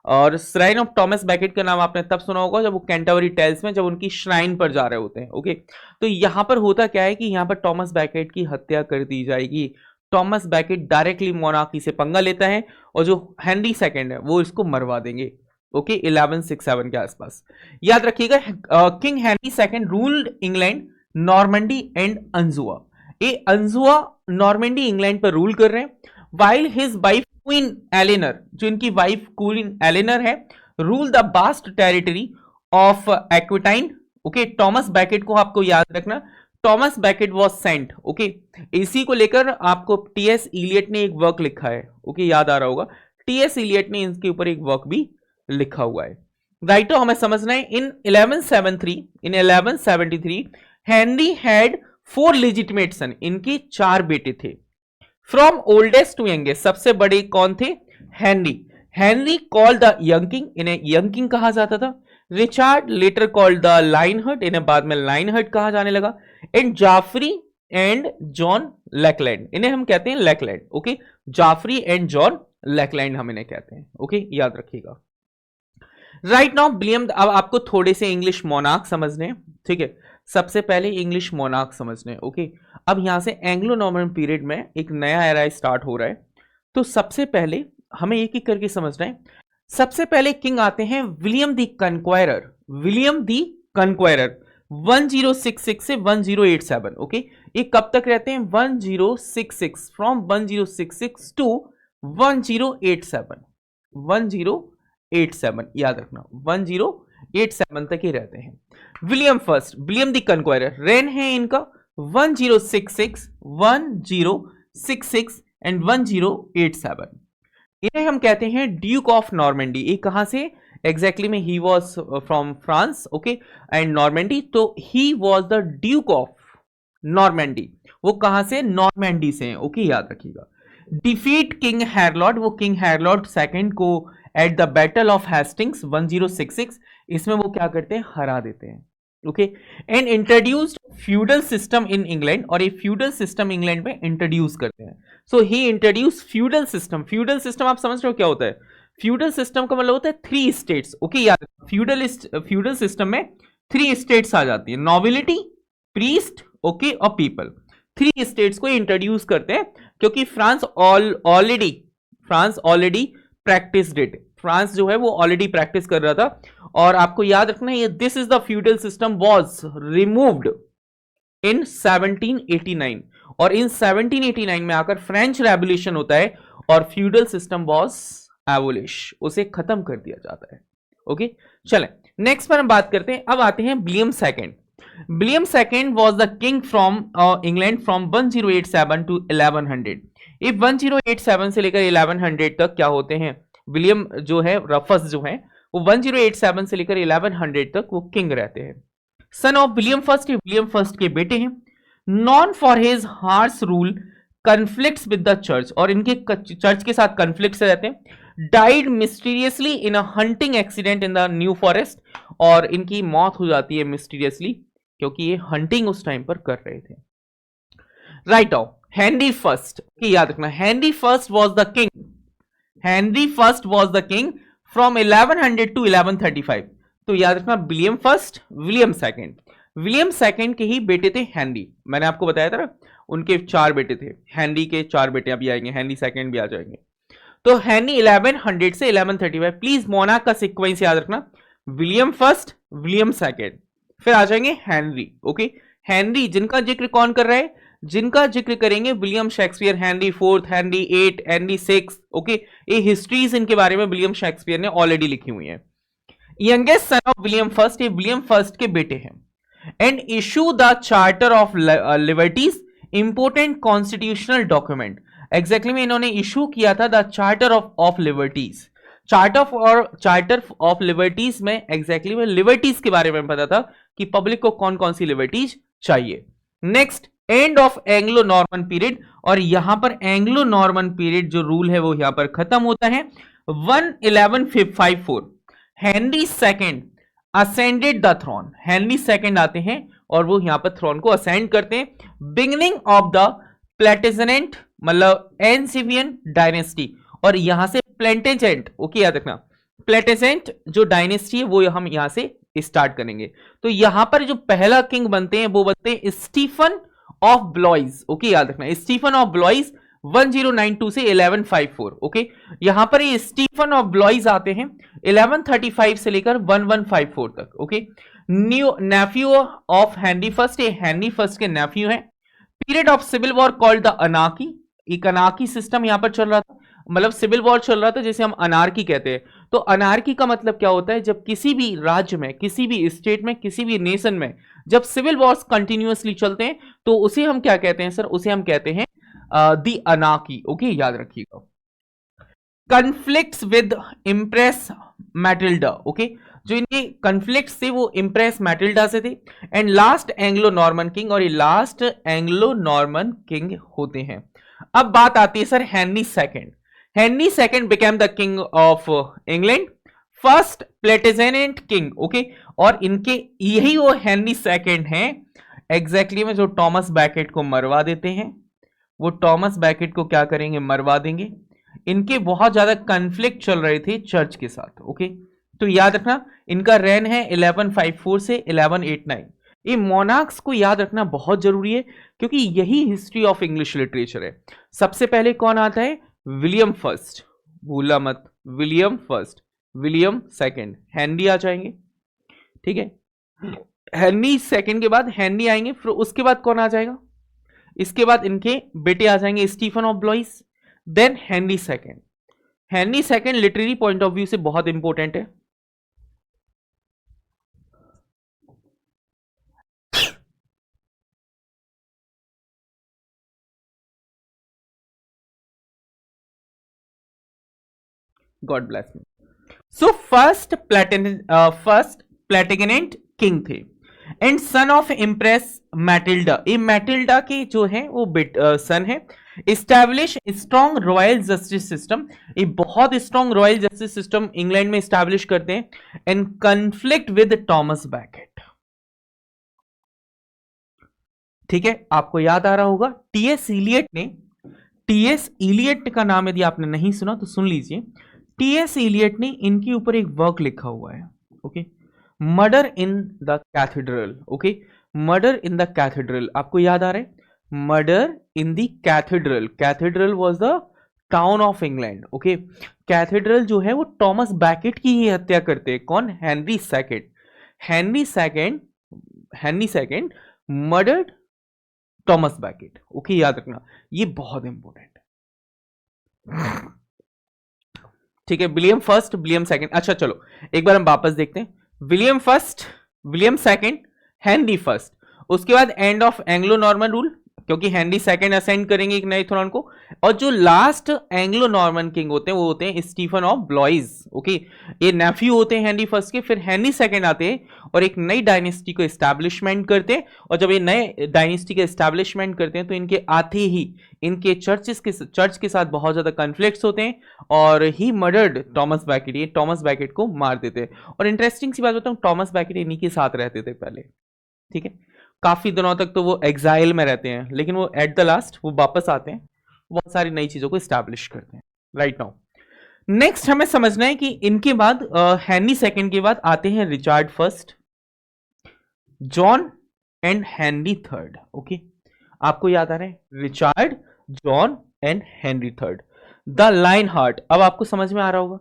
और श्राइन ऑफ टॉमस बैकेट का नाम आपने तब सुना होगा जब वो कैंटरबरी टेल्स में जब उनकी श्राइन पर जा रहे होते हैं। ओके, तो यहां पर होता क्या है कि यहां पर टॉमस बैकेट की हत्या कर दी जाएगी। टॉमस बैकेट डायरेक्टली मोनार्की से पंगा लेता है और जो हेनरी सेकंड है वो इसको मरवा देंगे। ओके, 1167 के आसपास। याद रखिएगा king Henry second ruled England, Normandy and Anjou. ये अंजुआ नॉर्मंडी इंग्लैंड पर रूल कर रहे हैं, while his wife Queen Eleanor, जो इनकी वाइफ क्वीन एलेनर है, rule the vast territory of Aquitaine, okay, Thomas Becket को आपको याद रखना, Thomas Becket was saint, okay, इसी को लेकर आपको टीएस इलियट ने एक वर्क लिखा है, ओके, याद आ रहा होगा, टीएस इलियट ने इसके ऊपर एक वर्क भी लिखा हुआ है, राइट। तो हमें समझना है इन 1173 हेनरी हैड 4 लेजिटिमेट सन, इनके 4 बेटे थे, फ्रॉम ओल्डेस्ट टू यंगेस्ट, सबसे बड़े कौन थे, Henry, Henry called the young king, इन्हें यंग किंग कहा जाता था, Richard later called the Lionheart, इन्हें बाद में लाइनहर्ट कहा जाने लगा, and Geoffrey and John Lackland, इन्हें हम कहते हैं Lackland, okay, Geoffrey and John Lackland हम इन्हें कहते हैं, ओके, याद रखिएगा। राइट नाउ विलियम, अब आपको थोड़े से इंग्लिश मोनार्क समझने, ठीक है, सबसे पहले इंग्लिश मोनार्क समझने, ओके। अब यहां से एंग्लो नॉर्मन पीरियड में एक नया एरा स्टार्ट हो रहा है, तो सबसे पहले हमें एक एक करके समझना है। सबसे पहले किंग आते हैं विलियम द कन्क्वायरर, विलियम द कन्क्वायरर 1066 से 1087, ओके, ये कब तक रहते हैं, 1066, फ्रॉम 1066 टू 1087, 1087 याद रखना, 1087 तक ही रहते हैं। William first, William the Conqueror, reign है इनका 1066, 1066 एंड 1087, इन्हें हम कहते हैं ड्यूक ऑफ नॉर्मेंडी। ये कहां से एग्जैक्टली में, he was from France, okay, and Normandy, तो he was the duke of Normandy, वो कहां से, नॉर्मेंडी से, ओके, याद रखिएगा। डिफीट किंग हैरलॉर्ड, वो किंग हैरलॉर्ड सेकंड को at the battle of Hastings 1066, इसमें वो क्या करते हैं, हरा देते हैं, okay, and introduced feudal system in England, और ये फ्यूडल सिस्टम इंग्लैंड में इंट्रोड्यूस करते हैं। So he introduce feudal system, feudal system आप समझ रहे हो क्या होता है, फ्यूडल सिस्टम का मतलब होता है 3 स्टेट्स, ओके, याद, फ्यूडल सिस्टम में 3 स्टेट्स आ जाती है, नोबिलिटी, प्रीस्ट, ओके, और पीपल, 3 स्टेट्स को इंट्रोड्यूस करते हैं, क्योंकि France already practised it, France जो है वो ऑलरेडी प्रैक्टिस कर रहा था, और आपको याद रखना है this is the feudal system was removed in 1789, और इन 1789 में आकर फ्रेंच रेवोल्यूशन होता है और फ्यूडल सिस्टम वाज एबोलिश, उसे खत्म कर दिया जाता है, ओके। चलें नेक्स्ट पर हम बात करते हैं, अब आते हैं William second. William second was the king from England from 1087 to 1100, ये 1087 से लेकर 1100 तक क्या होते हैं, विलियम जो है रफस जो है वो 1087 से लेकर 1100 तक वो किंग रहते हैं। Son of William first, William first के बेटे हैं, non for his harsh rule, conflicts with the church, और इनके चर्च के साथ कन्फ्लिक्ट्स रहते हैं, died mysteriously in a hunting accident in the new forest, और इनकी मौत हो जाती है मिस्टीरियसली क्योंकि ये हंटिंग उस टाइम पर कर रहे थे। राइट ऑफ हेनरी फर्स्ट, याद रखना, Henry first was the king, Henry first was the king from 1100 to 1135, तो याद रखना William first, William second, William second के ही बेटे थे हेनरी, मैंने आपको बताया था ना, उनके 4 बेटे थे, हेनरी के 4 बेटे अभी आएंगे, हेनरी सेकंड भी आ जाएंगे, तो हेनरी 1100 से 1135, प्लीज मोनार्क का सीक्वेंस याद रखना, विलियम फर्स्ट, विलियम सेकंड, फिर आ जाएंगे हेनरी, ओके, हेनरी जिनका जिक्र कौन कर रहा है, जिनका जिक्र करेंगे William Shakespeare, Henry fourth, Henry 8, Henry 6, okay, ये हिस्ट्रीज इनके बारे में विलियम शेक्सपियर ने ऑलरेडी लिखी हुई है। Youngest son of William first, ये विलियम फर्स्ट के बेटे हैं, and issue the charter of liberties, important constitutional document, exactly में इन्होंने इशू किया था the charter of liberties, charter of liberties में एग्जैक्टली में लिबर्टीज के बारे में पता था कि पब्लिक को कौन कौन सी लिबर्टीज चाहिए। Next end of Anglo Norman period, और यहां पर एंग्लो नॉर्मन पीरियड जो रूल है वो यहां पर खत्म होता है 1154, Henry second ascended the throne, Henry second आते हैं और वो यहां पर थ्रोन को असेंड करते हैं, बिगिनिंग ऑफ द प्लेटेजेंट मतलब एनसिवियन डायनेस्टी, और यहां से प्लेटेजेंट, ओके, याद रखना, प्लेटेजेंट जो डायनेस्टी है वो हम यहां से स्टार्ट करेंगे, तो यहां पर जो पहला किंग बनते हैं वो बनते हैं स्टीफन ऑफ ब्लॉइज, ओके, याद रखना, स्टीफन ऑफ ब्लॉइज 1092 से 1154, ओके, यहां पर ये स्टीफन ऑफ ब्लॉइज आते हैं 1135 से लेकर 1154 तक, okay, new nephew of Henry first, ये हेनरी फर्स्ट के नेफ्यू हैं। Period of civil war called the अनाकी, एक अनाकी सिस्टम यहां पर चल रहा था, मतलब सिविल वॉर चल रहा था, जैसे हम अनार्की कहते हैं। तो अनार्की का मतलब क्या होता है, जब किसी भी राज्य में, किसी भी स्टेट में, किसी भी नेशन में जब सिविल वॉर्स कंटिन्यूअसली चलते हैं तो उसे हम क्या कहते हैं सर, उसे हम कहते हैं दी अनार्की। ओके, याद रखिएगा। Conflicts with impress Matilda. Okay, जो इनके कन्फ्लिक्ट्स थे वो इम्प्रेस मैटिल्डा से थे। And last Anglo Norman king, और ये लास्ट एंग्लो नॉर्मन किंग होते हैं। अब बात आती है sir Henry second. Henry second became the king of England, first Plantagenet king. Okay, और इनके यही वो हेनरी सेकंड हैं एग्जैक्टली में जो टॉमस बैकेट को मरवा देते हैं। वो टॉमस बैकेट को क्या करेंगे, मरवा देंगे। इनके बहुत ज्यादा कन्फ्लिक्ट चल रहे थे चर्च के साथ। ओके, तो याद रखना इनका रेन है 1154 से 1189। ये मोनार्क्स को याद रखना बहुत जरूरी है क्योंकि यही हिस्ट्री ऑफ इंग्लिश लिटरेचर है। सबसे पहले कौन आता है, विलियम फर्स्ट, भूला मत, William first, William second, Henry आ जाएंगे। ठीक है, हेनरी सेकंड के बाद हेनरी आएंगे, फिर उसके बाद कौन आ जाएगा, इसके बाद इनके बेटे आ जाएंगे Stephen of Blois, then Henry second. Henry second literary point of view से बहुत इंपॉर्टेंट है। God bless me. So first Plantagenet king थे and son of Empress Matilda. ये मैटिल्डा के जो है वो सन है। Establish strong royal justice system, ये बहुत strong royal justice system England में स्टैब्लिश करते हैं। And conflict with Thomas Becket. ठीक है, आपको याद आ रहा होगा टीएस इलियट ने, टीएस इलियट का नाम यदि आपने नहीं सुना तो सुन लीजिए। टीएस इलियट ने इनके ऊपर एक वर्क लिखा हुआ है। Okay, Murder in the Cathedral. Okay, Murder in the cathedral, आपको याद आ रहा है, murder in the cathedral. Cathedral was the town of England. Okay, cathedral जो है वो टॉमस बैकेट की ही हत्या करते हैं। कौन, Henry second. Henry second, Henry second murdered Thomas baked. Okay, याद रखना ये बहुत इंपॉर्टेंट है। ठीक है, विलियम फर्स्ट, विलियम सेकंड। अच्छा चलो एक बार हम वापस देखते हैं। William first, William second, Henry first. उसके बाद and of Anglo Norman rule, क्योंकि हेनरी सेकंड असेंड करेंगे एक नए थ्रोन को। और जो लास्ट एंग्लो नॉर्मन किंग होते हैं वो होते हैं स्टीफन ऑफ ब्लॉइज। ओके, ये नेफ्यू होते हैं हेनरी फर्स्ट के। फिर हेनरी सेकंड आते हैं और एक नई डायनेस्टी को एस्टैब्लिशमेंट करते हैं। और जब ये नए डायनेस्टी के एस्टैब्लिशमेंट करते हैं तो इनके आते ही इनके चर्च के साथ बहुत ज्यादा कन्फ्लिक्ट्स होते हैं और ही मर्डर्ड टॉमस बैकेट। ये टॉमस बैकेट को मार देते हैं। और इंटरेस्टिंग सी बात बताऊं, टॉमस बैकेट इन्हीं के साथ रहते थे पहले। ठीक है, काफी दिनों तक तो वो एग्जाइल में रहते हैं, लेकिन वो एट द लास्ट वो वापस आते हैं, बहुत सारी नई चीजों को एस्टैब्लिश करते हैं। राइट नाउ नेक्स्ट हमें समझना है कि इनके बाद हेनरी सेकंड के बाद आते हैं Richard first, John and Henry third. Okay, आपको याद आ रहा है, Richard, John and Henry third, the line heart. अब आपको समझ में आ रहा होगा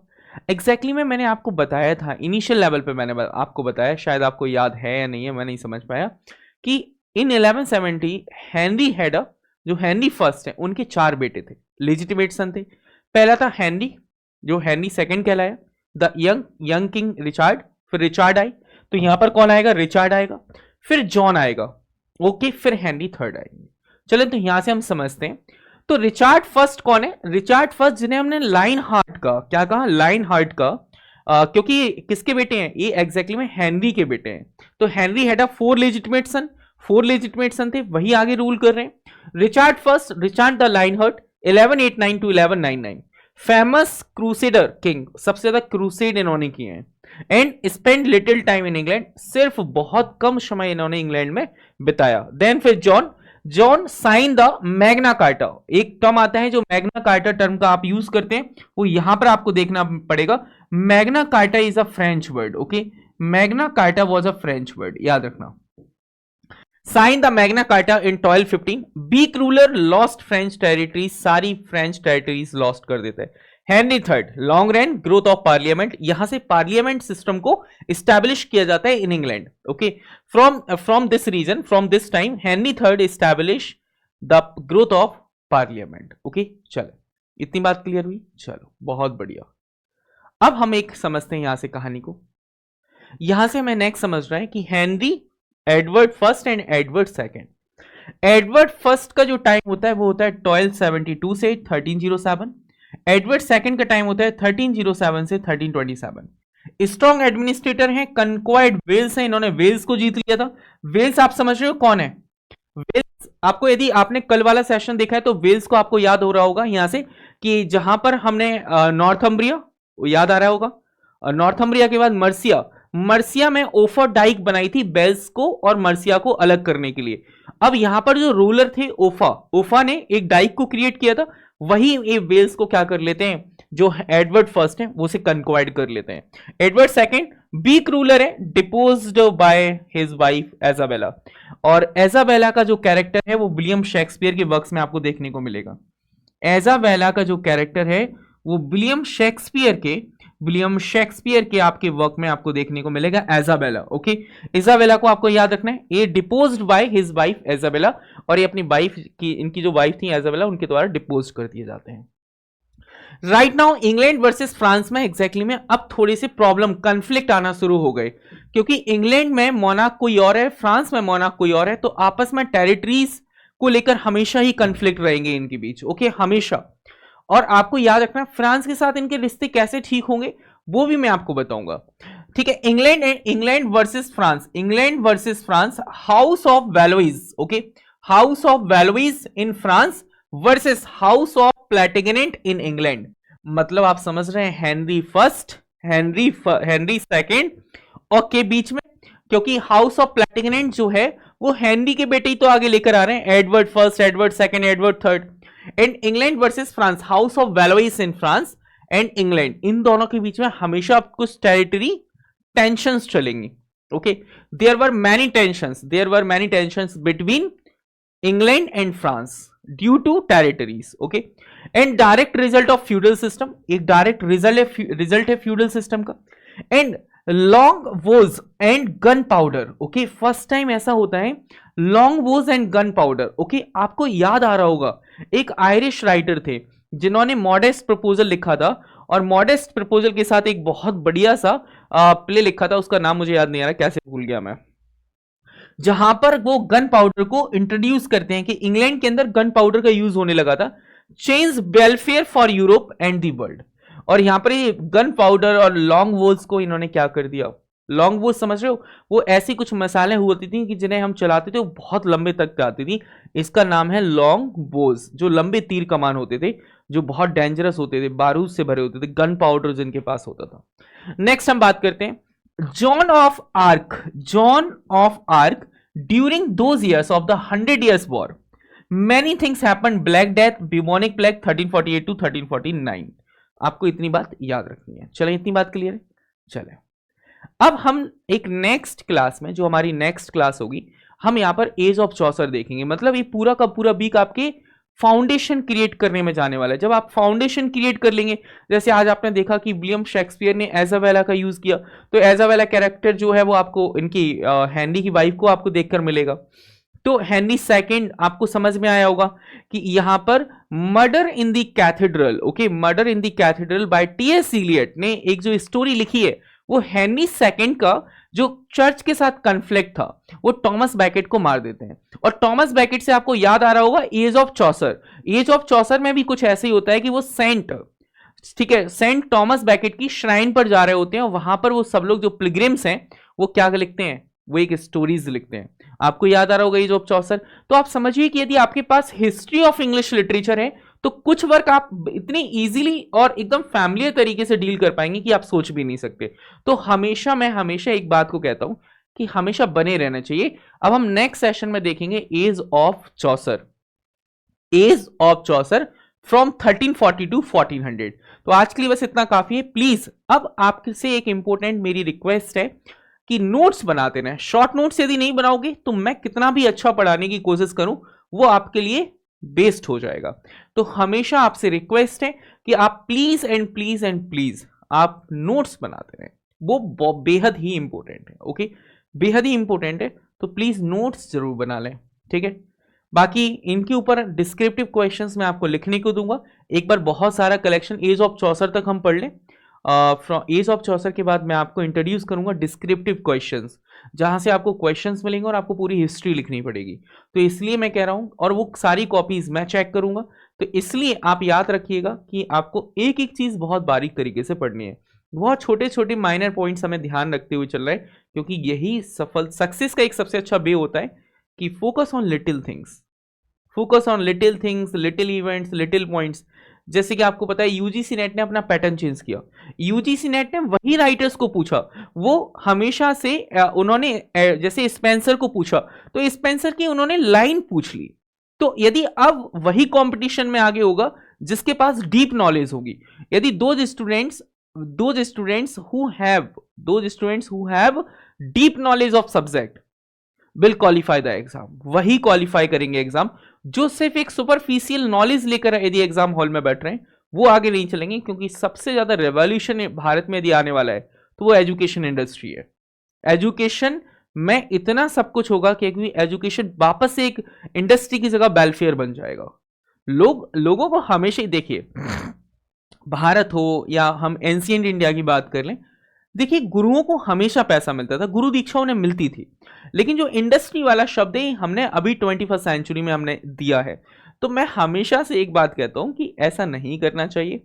एग्जैक्टली में मैंने आपको बताया था इनिशियल लेवल पे, मैंने आपको बताया, शायद आपको याद है या नहीं है, मैं नहीं समझ पाया, कि इन 1170 हेनरी हैड, जो हेनरी फर्स्ट है उनके 4 बेटे थे, लेजिटिमेट सन थे। पहला था हेनरी, जो हेनरी सेकंड कहलाया, द यंग किंग रिचार्ड। फिर रिचार्ड आई, तो यहां पर कौन आएगा, रिचार्ड आएगा। फिर जॉन आएगा। ओके, फिर हेनरी थर्ड आएंगे। चलो तो यहां से हम समझते हैं। तो रिचार्ड फर्स्ट कौन है, रिचार्ड फर्स्ट जिन्हें हमने लाइन हार्ट का क्या कहा, लाइन हार्ट का, क्योंकि किसके बेटे हैं ये, एग्जैक्टली में हेनरी के बेटे हैं। तो Henry had a 4 legitimate son, 4 legitimate son थे, वही आगे रूल कर रहे हैं। Richard first, Richard the Lionheart, 1189 to 1199, famous crusader king, सबसे ज्यादा क्रूसेड इन्होंने किए हैं। And spend little time in England, सिर्फ बहुत कम समय इन्होंने इंग्लैंड में बिताया। देन फिर John, John sign the Magna Carta. एक टर्म आता है जो मैग्ना कार्टा टर्म का आप यूज करते हैं, वो यहां पर आपको देखना पड़ेगा। Magna Carta is a French word. Okay, Magna Carta was a French word, याद रखना। Sign the Magna Carta in 1215, weak ruler lost French territories, सारी फ्रेंच टेरिटरीज लॉस्ट कर देते हैं। Henry third, long run growth of parliament, यहां से parliament system को establish किया जाता है in England. Okay, from this reason, from this time Henry third establish the growth of parliament. Okay, चलो इतनी बात क्लियर हुई? चलो बहुत बढ़िया। अब हम एक समझते हैं यहां से कहानी को। यहां से मैं नेक्स्ट समझ रहा है कि Henry Edward first and Edward second. Edward first का जो टाइम होता है वो होता है 1272 से 1307। एडवर्ड सेकंड का टाइम होता है 1307 से 1327। स्ट्रॉन्ग एडमिनिस्ट्रेटर हैं, कनक्वायर्ड वेल्स हैं, इन्होंने वेल्स को जीत लिया था। वेल्स आप समझ रहे हो कौन है? वेल्स आपको, यदि आपने कल वाला सेशन देखा है तो वेल्स को आपको याद हो रहा होगा यहां से कि जहां पर हमने नॉर्थम्ब्रिया, याद आ रहा होगा, नॉर्थम्ब्रिया के बाद मर्सिया, मर्सिया में ओफर डाइक बनाई थी बेल्स को और मर्सिया को अलग करने के लिए। अब यहां पर जो रूलर थे ओफा, ओफा ने एक डाइक को क्रिएट किया था, वही ये वेल्स को क्या कर लेते हैं, जो एडवर्ड फर्स्ट है वो से कन्क्वायर्ड कर लेते हैं। एडवर्ड सेकंड वीक रूलर है, डिपोज्ड बाय हिज वाइफ एजाबेला। और एजाबेला का जो कैरेक्टर है वो विलियम शेक्सपियर के वर्क्स में आपको देखने को मिलेगा। एजाबेला का जो कैरेक्टर है वो विलियम शेक्सपियर के आपके वर्क में आपको देखने को मिलेगा एजाबेला। ओके, इजाबेला को आपको याद रखना है, ये डिपोज्ड बाय हिज वाइफ एजाबेला, और ये अपनी वाइफ की, इनकी जो वाइफ थी एजाबेला, उनके द्वारा डिपोज कर दिए जाते हैं। Right now England versus France में एग्जैक्टली में अब थोड़ी सी प्रॉब्लम, कंफ्लिक्ट आना शुरू हो गए, क्योंकि इंग्लैंड में मोनार्क कोई और है, फ्रांस में मोनार्क कोई और है, तो आपस में टेरिटरीज को लेकर हमेशा ही कंफ्लिक्ट रहेंगे इनके बीच। ओके, हमेशा। और आपको याद रखना फ्रांस के साथ इनके रिश्ते कैसे ठीक होंगे वो भी मैं आपको बताऊंगा। ठीक है, England versus France, England versus France, house of Valois. Okay, house of Valois in France versus house of Plantagenet in England. मतलब आप समझ रहे हैं हेनरी फर्स्ट, हेनरी सेकंड और के बीच में, क्योंकि हाउस ऑफ प्लैटिगनेंट जो है वो हेनरी के बेटे ही तो आगे लेकर आ रहे हैं, Edward first, Edward second, Edward third. And England versus France, house of Valois in France and England, इन दोनों के बीच में हमेशा कुछ टेरिटरी टेंशंस चलेंगी। Okay, there were many tensions between England and France due to territories. Okay, and direct result of feudal system, एक direct result है फ्यूडल सिस्टम का। And long wars and gunpowder. Okay, first time ऐसा होता है, long wars and gunpowder. Okay, आपको याद आ रहा होगा एक आयरिश राइटर थे जिन्होंने मॉडेस्ट प्रपोजल लिखा था, और मॉडेस्ट प्रपोजल के साथ एक बहुत बढ़िया सा प्ले लिखा था, उसका नाम मुझे याद नहीं आ रहा, कैसे भूल गया मैं, जहां पर वो गन पाउडर को इंट्रोड्यूस करते हैं कि इंग्लैंड के अंदर गन पाउडर का यूज होने लगा था, change welfare for Europe and the world. और यहां पर ये गन पाउडर और लॉन्ग वोल्स को इन्होंने क्या कर दिया, लॉन्ग वोज समझ रहे हो, वो ऐसी कुछ मसाले होती थी कि जिन्हें हम चलाते थे वो बहुत लंबे तक आती थी, इसका नाम है लॉन्ग बोज, जो लंबे तीर कमान होते थे, जो बहुत डेंजरस होते थे, बारूद से भरे होते थे, गन पाउडर जिनके पास होता था। नेक्स्ट हम बात करते हैं John of Arc during those years of the 100 Years war many things happened, black death, bubonic plague 1348 to 1349। आपको इतनी बात याद रखनी है। चले, इतनी बात क्लियर है? चले, अब हम एक नेक्स्ट क्लास में, जो हमारी नेक्स्ट क्लास होगी, हम यहां पर एज ऑफ चौसर देखेंगे। मतलब ये पूरा का पूरा वीक आपके फाउंडेशन क्रिएट करने में जाने वाला है। जब आप फाउंडेशन क्रिएट कर लेंगे, जैसे आज आपने देखा कि विलियम शेक्सपियर ने एजाबेला का यूज किया, तो एजाबेला कैरेक्टर जो है वो आपको इनकी हेनरी की वाइफ को आपको देखकर मिलेगा। तो हेनरी सेकंड आपको समझ में आया होगा कि यहां पर Murder in the Cathedral, okay, Murder in the Cathedral by T S. Eliot ने एक जो स्टोरी लिखी है, वो हेनरी सेकंड का जो चर्च के साथ कन्फ्लिक्ट था वो टॉमस बैकेट को मार देते हैं। और टॉमस बैकेट से आपको याद आ रहा होगा age of Chaucer, age of Chaucer में भी कुछ ऐसे ही होता है कि वो सेंट, ठीक है, सेंट टॉमस बैकेट की श्राइन पर जा रहे होते हैं, और वहां पर वो सब लोग जो पिलग्रिम्स हैं वो क्या लिखते हैं, वो एक स्टोरीज लिखते हैं। आपको याद आ रहा होगा एज ऑफ चौसर। तो आप समझिए कि यदि आपके पास हिस्ट्री ऑफ इंग्लिश लिटरेचर है तो कुछ वर्क आप इतनी इजीली और एकदम फैमिलियर तरीके से डील कर पाएंगे कि आप सोच भी नहीं सकते। तो मैं हमेशा एक बात को कहता हूं कि हमेशा बने रहना चाहिए। अब हम नेक्स्ट सेशन में देखेंगे age of Chaucer, age of Chaucer from 1340 to 1400। तो आज के लिए बस इतना काफी है। प्लीज अब आपसे एक इंपॉर्टेंट मेरी रिक्वेस्ट है कि नोट्स बनाते रहें। शॉर्ट नोट्स यदि नहीं बनाओगे तो मैं कितना भी अच्छा पढ़ाने की कोशिश करूं वो आपके लिए बेस्ट हो जाएगा। तो हमेशा आपसे रिक्वेस्ट है कि आप प्लीज एंड प्लीज आप नोट्स बनाते रहें, वो बेहद ही इंपॉर्टेंट है। ओके, बेहद ही इंपॉर्टेंट है, तो प्लीज नोट्स जरूर बना लें। ठीक है, बाकी इनके ऊपर डिस्क्रिप्टिव क्वेश्चंस मैं आपको लिखने को दूंगा। एक बार बहुत सारा कलेक्शन एज ऑफ चौसर तक हम पढ़ लें। फ्रॉम एज ऑफ चौसर के बाद मैं आपको इंट्रोड्यूस करूंगा डिस्क्रिप्टिव क्वेश्चंस, जहां से आपको क्वेश्चंस मिलेंगे और आपको पूरी हिस्ट्री लिखनी पड़ेगी। तो इसलिए मैं कह रहा हूं, और वो सारी कॉपीज मैं चेक करूंगा। तो इसलिए आप याद रखिएगा कि आपको एक एक चीज बहुत बारीक तरीके से पढ़नी है। बहुत छोटे छोटे माइनर पॉइंट्स हमें ध्यान रखते हुए चल रहा है, क्योंकि यही सफल सक्सेस का एक सबसे अच्छा वे होता है कि focus on little things, focus on little things, little events, little points. जैसे कि आपको पता है यूजीसी नेट ने अपना पैटर्न चेंज किया। यूजीसी नेट ने वही राइटर्स को पूछा, वो हमेशा से उन्होंने जैसे स्पेंसर को पूछा तो स्पेंसर की उन्होंने लाइन पूछ ली। तो यदि अब वही कंपटीशन में आगे होगा जिसके पास डीप नॉलेज होगी, यदि those students who have deep knowledge of subject will qualify the exam, वही क्वालिफाई करेंगे एग्जाम। जो सिर्फ एक सुपरफिशियल नॉलेज लेकर यदि एग्जाम हॉल में बैठ रहे हैं वो आगे नहीं चलेंगे, क्योंकि सबसे ज्यादा रेवोल्यूशन भारत में यदि आने वाला है तो वो एजुकेशन इंडस्ट्री है। एजुकेशन में इतना सब कुछ होगा कि एजुकेशन वापस से एक इंडस्ट्री की जगह वेलफेयर बन जाएगा। लोगों को हमेशा ही देखिए, भारत हो या हम एंशिएंट इंडिया की बात कर लें, देखिए गुरुओं को हमेशा पैसा मिलता था, गुरु दीक्षा उन्हें मिलती थी। लेकिन जो इंडस्ट्री वाला शब्द है हमने अभी 21st सेंचुरी में हमने दिया है। तो मैं हमेशा से एक बात कहता हूं कि ऐसा नहीं करना चाहिए,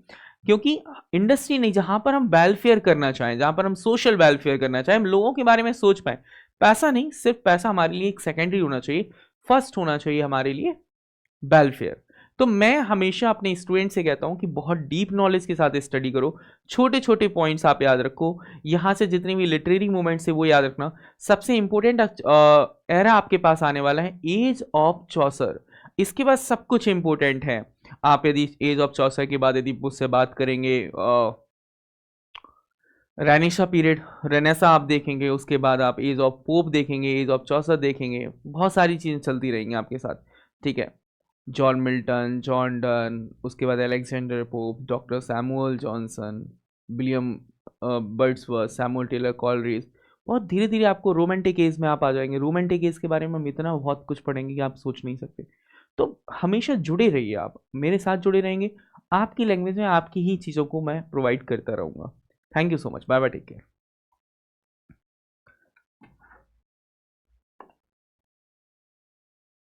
क्योंकि इंडस्ट्री नहीं, जहां पर हम वेलफेयर करना चाहें, जहां पर हम सोशल वेलफेयर करना चाहें, हम लोगों के बारे में सोच पाए, पैसा नहीं, सिर्फ पैसा हमारे लिए एक सेकेंडरी होना चाहिए, फर्स्ट होना चाहिए हमारे लिए वेलफेयर। तो मैं हमेशा अपने स्टूडेंट से कहता हूं कि बहुत डीप नॉलेज के साथ स्टडी करो, छोटे छोटे पॉइंट्स आप याद रखो, यहां से जितने भी लिटरेरी मूवमेंट्स है वो याद रखना। सबसे इंपॉर्टेंट एरा आपके पास आने वाला है एज ऑफ चौसर, इसके बाद सब कुछ इंपॉर्टेंट है। आप यदि एज ऑफ चौसर के बाद यदि मुझसे बात करेंगे, रेनेसा पीरियड, रेनेसा आप देखेंगे, उसके बाद आप एज ऑफ पोप देखेंगे, एज ऑफ चौसर देखेंगे, बहुत सारी चीजें चलती रहेंगी आपके साथ, ठीक है। जॉन मिल्टन, जॉन डन, उसके बाद Alexander Pope, doctor Samuel Johnson, William Wordsworth, Samuel Taylor Coleridge, बहुत धीरे धीरे आपको रोमांटिक एज में आप आ जाएंगे। रोमांटिक एज के बारे में हम इतना बहुत कुछ पढ़ेंगे कि आप सोच नहीं सकते। तो हमेशा जुड़े रहिए, आप मेरे साथ जुड़े रहेंगे, आपकी लैंग्वेज में आपकी ही चीज़ों को मैं प्रोवाइड करता रहूँगा। Thank you so much, bye bye, take care.